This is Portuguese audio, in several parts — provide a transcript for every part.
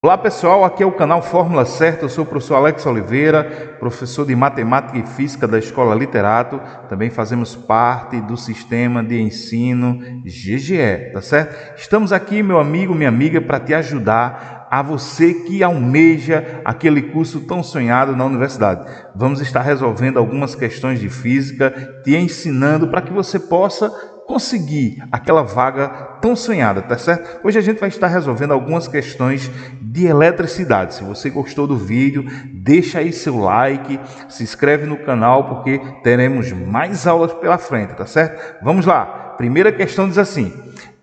Olá pessoal, aqui é o canal Fórmula Certa, eu sou o professor Alex Oliveira, professor de Matemática e Física da Escola Literato, também fazemos parte do sistema de ensino GGE, tá certo? Estamos aqui, meu amigo, minha amiga, para te ajudar a você que almeja aquele curso tão sonhado na universidade. Vamos estar resolvendo algumas questões de física, te ensinando para que você possa conseguir aquela vaga tão sonhada, tá certo? Hoje a gente vai estar resolvendo algumas questões de eletricidade. Se você gostou do vídeo, deixa aí seu like, se inscreve no canal porque teremos mais aulas pela frente, tá certo? Vamos lá. Primeira questão diz assim: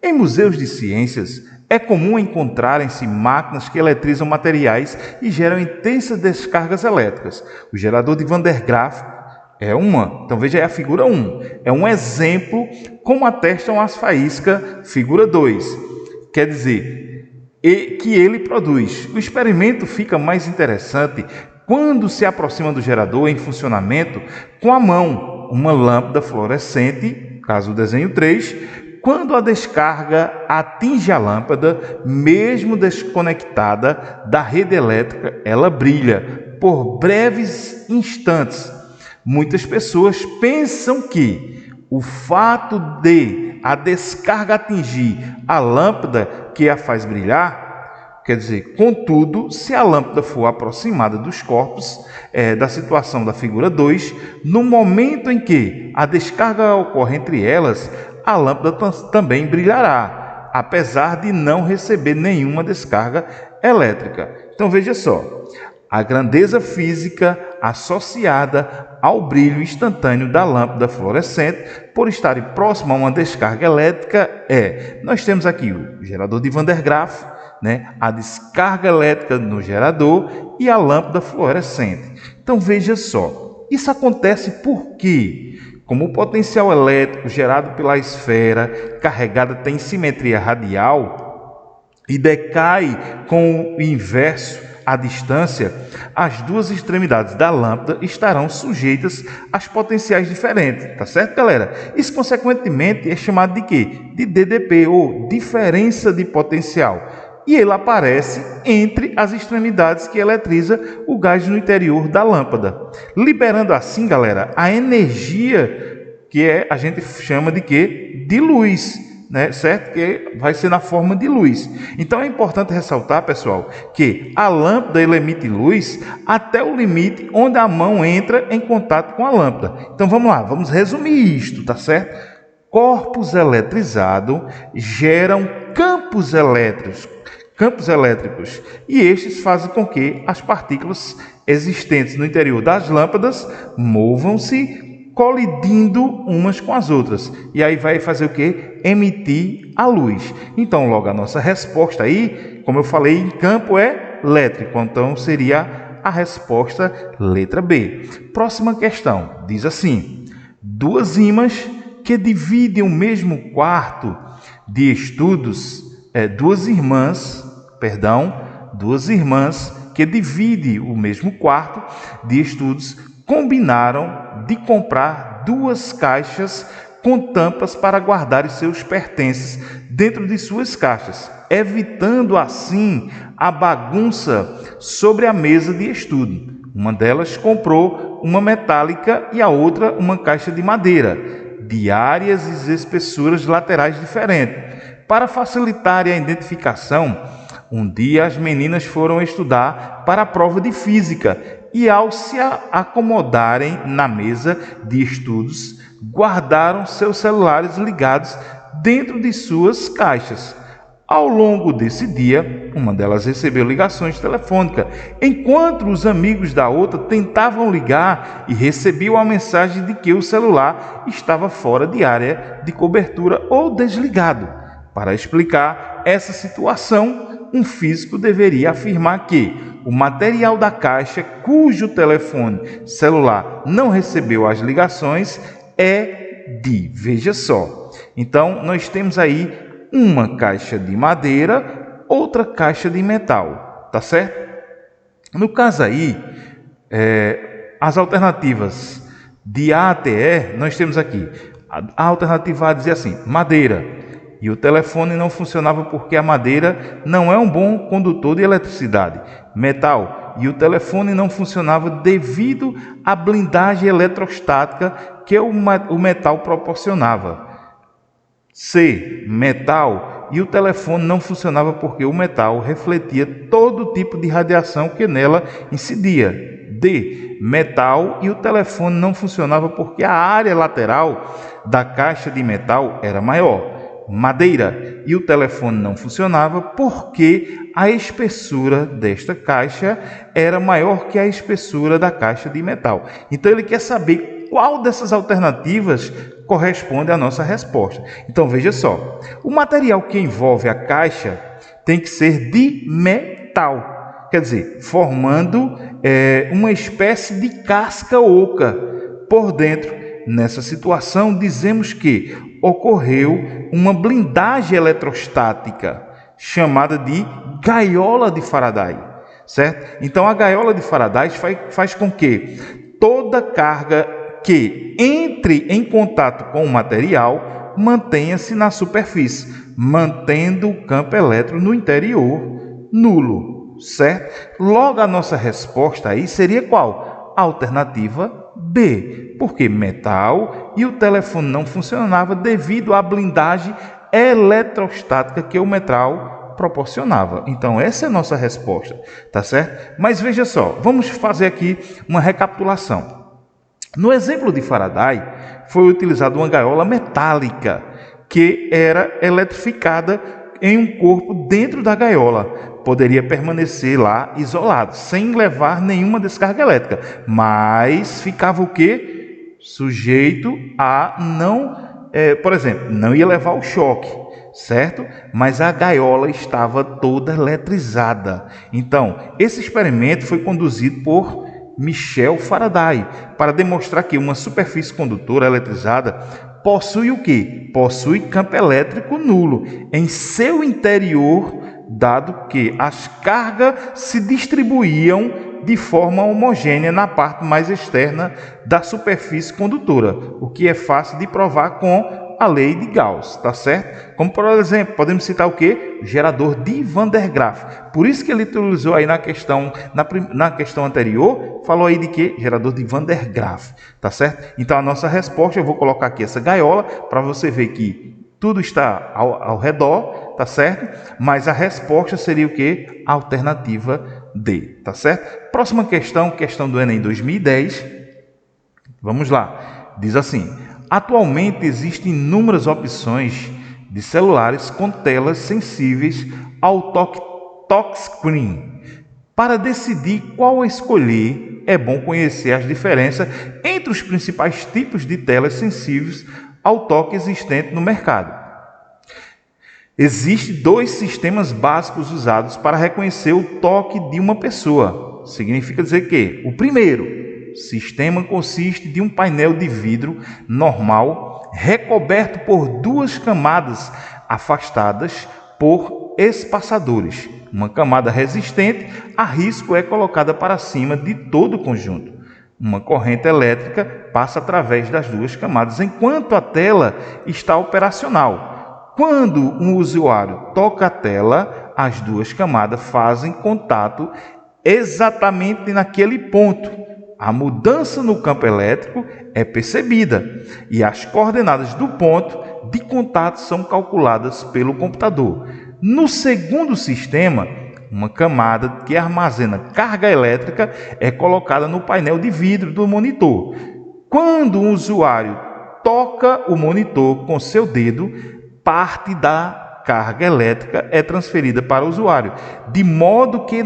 em museus de ciências é comum encontrarem-se máquinas que eletrizam materiais e geram intensas descargas elétricas. O gerador de Van der Graaf é uma, então veja aí a figura 1. É um exemplo como atestam as faíscas, figura 2. Quer dizer, que ele produz. O experimento fica mais interessante quando se aproxima do gerador em funcionamento com a mão, uma lâmpada fluorescente, caso o desenho 3, quando a descarga atinge a lâmpada, mesmo desconectada da rede elétrica, ela brilha por breves instantes. Muitas pessoas pensam que o fato de a descarga atingir a lâmpada que a faz brilhar, quer dizer, contudo, se a lâmpada for aproximada dos corpos, da situação da figura 2, no momento em que a descarga ocorre entre elas, a lâmpada também brilhará, apesar de não receber nenhuma descarga elétrica. Então veja só, a grandeza física associada ao brilho instantâneo da lâmpada fluorescente por estar próximo a uma descarga elétrica nós temos aqui o gerador de Van der Graaf, a descarga elétrica no gerador e a lâmpada fluorescente. Então veja só, isso acontece porque, como o potencial elétrico gerado pela esfera carregada tem simetria radial e decai com o inverso à distância, as duas extremidades da lâmpada estarão sujeitas a potenciais diferentes, tá certo, galera? Isso, consequentemente, é chamado de quê? De DDP, ou diferença de potencial. E ele aparece entre as extremidades que eletriza o gás no interior da lâmpada, liberando assim, galera, a energia que a gente chama de quê? De luz. Certo? Que vai ser na forma de luz. Então é importante ressaltar, pessoal, que a lâmpada emite luz até o limite onde a mão entra em contato com a lâmpada. Então vamos lá, vamos resumir isto, tá certo? Corpos eletrizados geram campos elétricos, e estes fazem com que as partículas existentes no interior das lâmpadas movam-se colidindo umas com as outras. E aí vai fazer o quê? Emitir a luz. Então, logo a nossa resposta aí, como eu falei, em campo é elétrico. Então, seria a resposta letra B. Próxima questão. Diz assim: duas ímãs que dividem o mesmo quarto de estudos, duas irmãs que dividem o mesmo quarto de estudos combinaram de comprar duas caixas com tampas para guardar seus pertences dentro de suas caixas, evitando assim a bagunça sobre a mesa de estudo. Uma delas comprou uma metálica e a outra uma caixa de madeira, de áreas e espessuras laterais diferentes. Para facilitar a identificação, um dia as meninas foram estudar para a prova de física e, ao se acomodarem na mesa de estudos, guardaram seus celulares ligados dentro de suas caixas. Ao longo desse dia, uma delas recebeu ligações telefônicas, enquanto os amigos da outra tentavam ligar e recebiam a mensagem de que o celular estava fora de área de cobertura ou desligado. Para explicar essa situação, um físico deveria afirmar que o material da caixa cujo telefone celular não recebeu as ligações veja só. Então, nós temos aí uma caixa de madeira, outra caixa de metal, tá certo? No caso aí, as alternativas de A até E, nós temos aqui. A alternativa A dizia assim: madeira. E o telefone não funcionava porque a madeira não é um bom condutor de eletricidade. Metal. E o telefone não funcionava devido à blindagem eletrostática que o metal proporcionava. C. Metal. E o telefone não funcionava porque o metal refletia todo tipo de radiação que nela incidia. D. Metal. E o telefone não funcionava porque a área lateral da caixa de metal era maior. Madeira. E o telefone não funcionava porque a espessura desta caixa era maior que a espessura da caixa de metal. Então ele quer saber qual dessas alternativas corresponde à nossa resposta. Então veja só, o material que envolve a caixa tem que ser de metal, quer dizer, formando uma espécie de casca oca por dentro. Nessa situação, dizemos que ocorreu uma blindagem eletrostática, chamada de gaiola de Faraday, certo? Então, a gaiola de Faraday faz com que toda carga que entre em contato com o material mantenha-se na superfície, mantendo o campo elétrico no interior nulo, certo? Logo, a nossa resposta aí seria qual? Alternativa B, porque metal e o telefone não funcionava devido à blindagem eletrostática que o metal proporcionava. Então, essa é a nossa resposta, tá certo? Mas veja só, vamos fazer aqui uma recapitulação. No exemplo de Faraday, foi utilizada uma gaiola metálica que era eletrificada em um corpo dentro da gaiola. Poderia permanecer lá isolado, sem levar nenhuma descarga elétrica. Mas ficava o quê? Sujeito a não, por exemplo, não ia levar o choque, certo? Mas a gaiola estava toda eletrizada. Então, esse experimento foi conduzido por Michel Faraday para demonstrar que uma superfície condutora eletrizada possui o quê? Possui campo elétrico nulo em seu interior, dado que as cargas se distribuíam de forma homogênea na parte mais externa da superfície condutora, o que é fácil de provar com a lei de Gauss, tá certo? Como, por exemplo, podemos citar o quê? Gerador de Van der Graaf. Por isso que ele utilizou aí na questão anterior, falou aí de quê? Gerador de Van der Graaf, tá certo? Então, a nossa resposta, eu vou colocar aqui essa gaiola, para você ver que tudo está ao redor, tá certo? Mas a resposta seria o quê? Alternativa D, tá certo? Próxima questão, questão do Enem 2010. Vamos lá. Diz assim: atualmente existem inúmeras opções de celulares com telas sensíveis ao toque touchscreen. Para decidir qual escolher, é bom conhecer as diferenças entre os principais tipos de telas sensíveis ao toque existentes no mercado. Existem dois sistemas básicos usados para reconhecer o toque de uma pessoa. Significa dizer que o primeiro sistema consiste de um painel de vidro normal recoberto por duas camadas afastadas por espaçadores. Uma camada resistente a risco é colocada para cima de todo o conjunto. Uma corrente elétrica passa através das duas camadas enquanto a tela está operacional. Quando um usuário toca a tela, as duas camadas fazem contato exatamente naquele ponto. A mudança no campo elétrico é percebida e as coordenadas do ponto de contato são calculadas pelo computador. No segundo sistema, uma camada que armazena carga elétrica é colocada no painel de vidro do monitor. Quando um usuário toca o monitor com seu dedo, parte da carga elétrica é transferida para o usuário, de modo que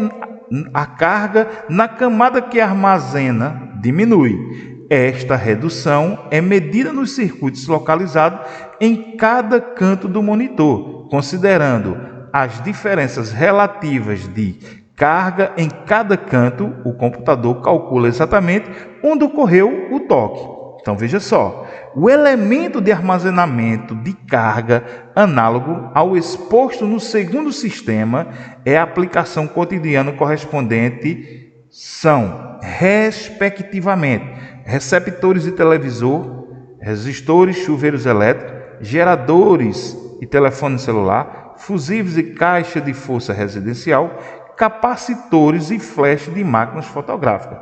a carga na camada que armazena diminui. Esta redução é medida nos circuitos localizados em cada canto do monitor, considerando as diferenças relativas de carga em cada canto. O computador calcula exatamente onde ocorreu o toque. Então veja só, o elemento de armazenamento de carga análogo ao exposto no segundo sistema é a aplicação cotidiana correspondente são, respectivamente, receptores de televisor, resistores, chuveiros elétricos, geradores e telefone celular, fusíveis e caixa de força residencial, capacitores e flash de máquinas fotográficas.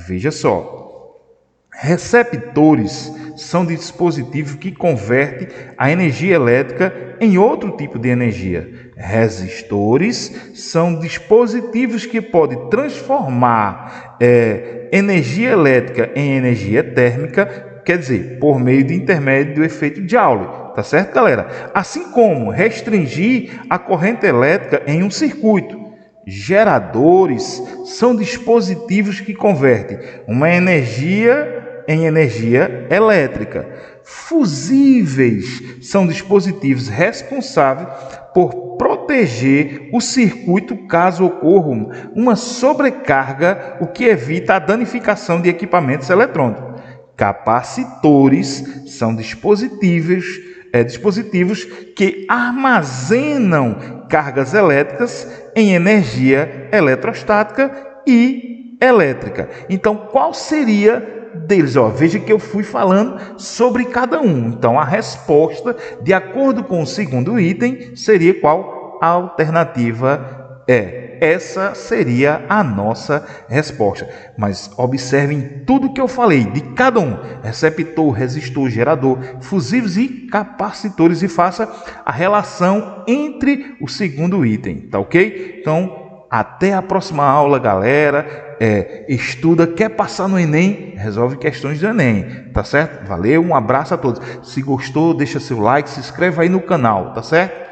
Veja só. Receptores são dispositivos que convertem a energia elétrica em outro tipo de energia. Resistores são dispositivos que podem transformar energia elétrica em energia térmica, quer dizer, por meio de intermédio do efeito Joule. Tá certo, galera? Assim como restringir a corrente elétrica em um circuito. Geradores são dispositivos que convertem uma energia em energia elétrica. Fusíveis são dispositivos responsáveis por proteger o circuito caso ocorra uma sobrecarga, o que evita a danificação de equipamentos eletrônicos. Capacitores são dispositivos que armazenam cargas elétricas em energia eletrostática e elétrica. Então, qual seria deles? Veja que eu fui falando sobre cada um. Então, a resposta, de acordo com o segundo item, seria qual? A alternativa essa seria a nossa resposta. Mas observem tudo que eu falei de cada um: receptor, resistor, gerador, fusíveis e capacitores, e faça a relação entre o segundo item, tá ok? Então, até a próxima aula, galera. Estuda, quer passar no Enem? Resolve questões do Enem, tá certo? Valeu, um abraço a todos. Se gostou, deixa seu like, se inscreve aí no canal, tá certo?